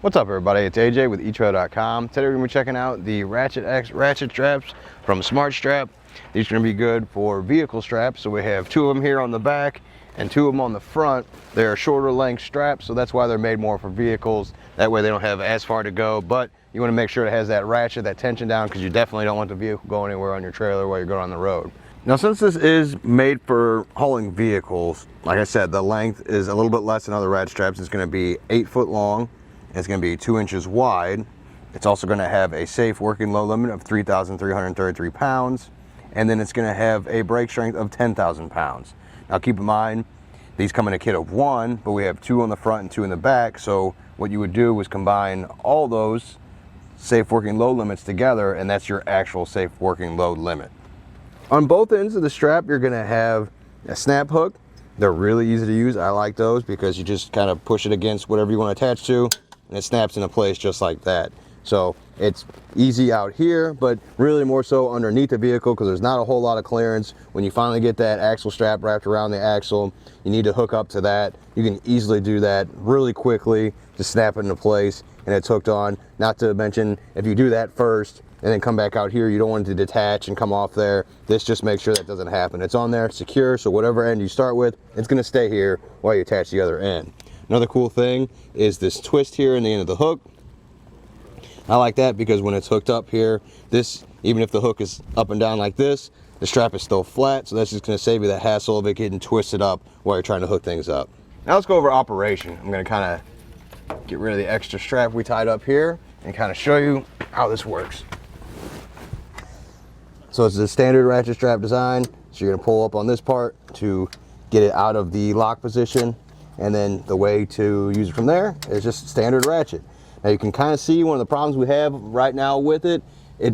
What's up, everybody? It's AJ with etrailer.com. Today we're going to be checking out the Ratchet-X Ratchet Straps from SmartStraps. These are going to be good for vehicle straps. So we have two of them here on the back and two of them on the front. They're shorter length straps, so that's why they're made more for vehicles. That way they don't have as far to go, but you want to make sure it has that ratchet, that tension down, because you definitely don't want the vehicle going anywhere on your trailer while you're going on the road. Now, since this is made for hauling vehicles, like I said, the length is a little bit less than other ratchet straps. It's going to be 8 foot long. It's going to be 2 inches wide. It's also going to have a safe working load limit of 3,333 pounds. And then it's going to have a brake strength of 10,000 pounds. Now keep in mind, these come in a kit of 1, but we have 2 on the front and 2 in the back. So what you would do is combine all those safe working load limits together, and that's your actual safe working load limit. On both ends of the strap, you're going to have a snap hook. They're really easy to use. I like those because you just kind of push it against whatever you want to attach to, and it snaps into place just like that. So it's easy out here, but really more so underneath the vehicle, because there's not a whole lot of clearance. When you finally get that axle strap wrapped around the axle, you need to hook up to that. You can easily do that really quickly, just snap it into place and it's hooked on. Not to mention, if you do that first and then come back out here, you don't want it to detach and come off there. This just makes sure that doesn't happen. It's on there, secure, so whatever end you start with, it's gonna stay here while you attach the other end. Another cool thing is this twist here in the end of the hook. I like that because when it's hooked up here, this, even if the hook is up and down like this, the strap is still flat, so that's just going to save you the hassle of it getting twisted up while you're trying to hook things up. Now let's go over operation. I'm going to kind of get rid of the extra strap we tied up here and kind of show you how this works. So it's a standard ratchet strap design, so you're going to pull up on this part to get it out of the lock position, and then the way to use it from there is just standard ratchet. Now you can kind of see one of the problems we have right now with it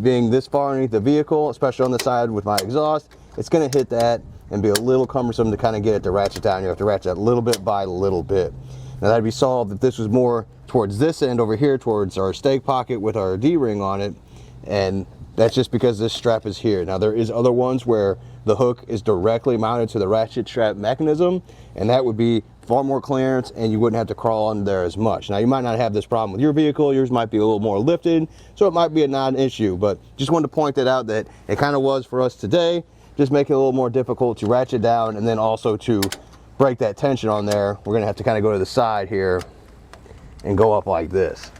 being this far underneath the vehicle, especially on the side with my exhaust. It's going to hit that and be a little cumbersome to kind of get it to ratchet down. You have to ratchet a little bit by little bit. Now that'd be solved if this was more towards this end over here, towards our stake pocket with our D-ring on it, and that's just because this strap is here. Now there is other ones where the hook is directly mounted to the ratchet strap mechanism, and that would be far more clearance and you wouldn't have to crawl under there as much. Now you might not have this problem with your vehicle. Yours might be a little more lifted, so it might be a non-issue, but just wanted to point that out, that it kind of was for us today. Just make it a little more difficult to ratchet down, and then also to break that tension on there, we're gonna have to kind of go to the side here and go up like this.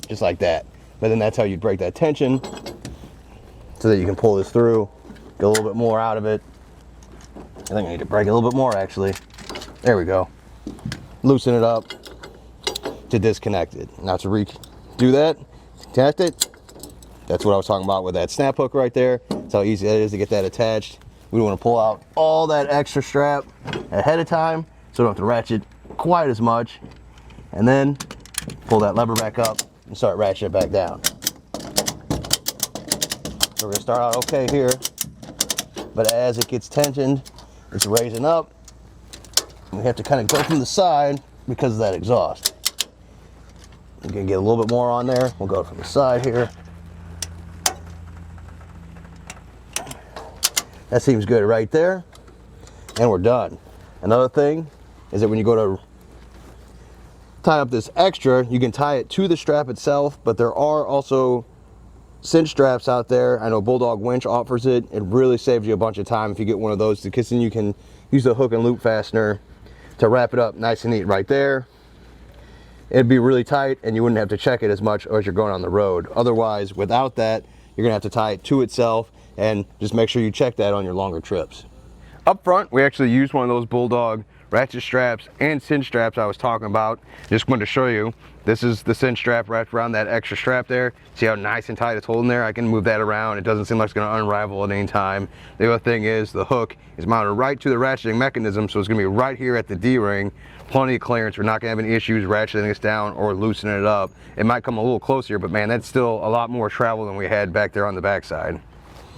Just like that. But then that's how you break that tension so that you can pull this through, get a little bit more out of it. I think I need to break it a little bit more actually. There we go. Loosen it up to disconnect it. Now to redo that, connect it. That's what I was talking about with that snap hook right there. That's how easy that is to get that attached. We don't want to pull out all that extra strap ahead of time, so we don't have to ratchet quite as much. And then pull that lever back up and start ratcheting it back down. So we're gonna start out okay here, but as it gets tensioned, it's raising up. And we have to kind of go from the side because of that exhaust. We're gonna get a little bit more on there. We'll go from the side here. That seems good right there, and we're done. Another thing is that when you go to tie up this extra, you can tie it to the strap itself, but there are also cinch straps out there. I know Bulldog Winch offers it. It really saves you a bunch of time if you get one of those, because then you can use the hook and loop fastener to wrap it up nice and neat right there. It'd be really tight and you wouldn't have to check it as much as you're going on the road. Otherwise, without that, you're gonna have to tie it to itself, and just make sure you check that on your longer trips. Up front, we actually used one of those Bulldog ratchet straps and cinch straps I was talking about. Just wanted to show you, this is the cinch strap wrapped around that extra strap there. See how nice and tight it's holding there? I can move that around. It doesn't seem like it's going to unravel at any time. The other thing is the hook is mounted right to the ratcheting mechanism, so it's going to be right here at the D-ring. Plenty of clearance. We're not going to have any issues ratcheting this down or loosening it up. It might come a little closer, but man, that's still a lot more travel than we had back there on the backside.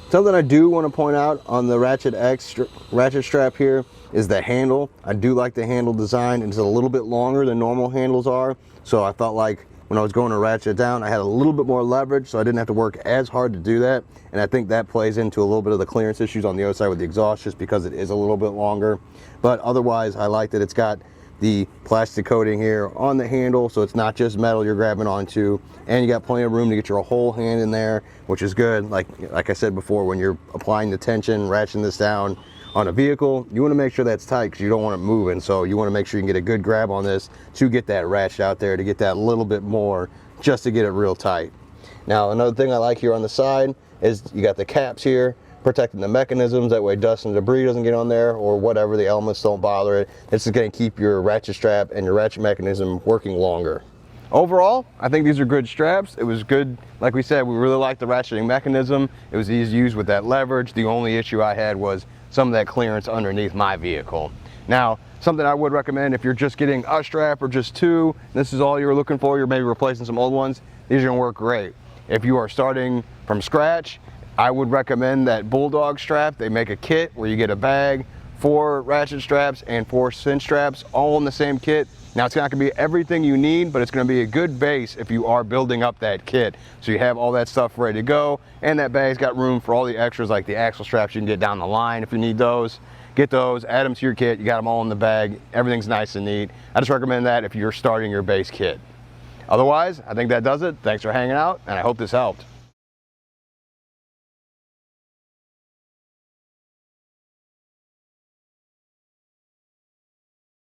Something I do want to point out on the Ratchet-X ratchet strap here is the handle. I do like the handle design. It's a little bit longer than normal handles are, so I felt like when I was going to ratchet it down, I had a little bit more leverage, so I didn't have to work as hard to do that. And I think that plays into a little bit of the clearance issues on the other side with the exhaust, just because it is a little bit longer. But otherwise, I like that it's got the plastic coating here on the handle, so it's not just metal you're grabbing onto, and you got plenty of room to get your whole hand in there, which is good. Like I said before, when you're applying the tension, ratcheting this down on a vehicle, you want to make sure that's tight because you don't want it moving. So you want to make sure you can get a good grab on this to get that ratchet out there, to get that little bit more, just to get it real tight. Now, another thing I like here on the side is you got the caps here protecting the mechanisms. That way dust and debris doesn't get on there, or whatever, the elements don't bother it. This is going to keep your ratchet strap and your ratchet mechanism working longer. Overall, I think these are good straps. It was good, like we said, we really liked the ratcheting mechanism. It was easy to use with that leverage. The only issue I had was some of that clearance underneath my vehicle. Now, something I would recommend if you're just getting a strap or just two, this is all you're looking for, you're maybe replacing some old ones, these are gonna work great. If you are starting from scratch, I would recommend that Bulldog strap. They make a kit where you get a bag, 4 ratchet straps and 4 cinch straps, all in the same kit. Now, it's not gonna be everything you need, but it's gonna be a good base if you are building up that kit. So you have all that stuff ready to go, and that bag's got room for all the extras like the axle straps you can get down the line if you need those. Get those, add them to your kit, you got them all in the bag, everything's nice and neat. I just recommend that if you're starting your base kit. Otherwise, I think that does it. Thanks for hanging out, and I hope this helped.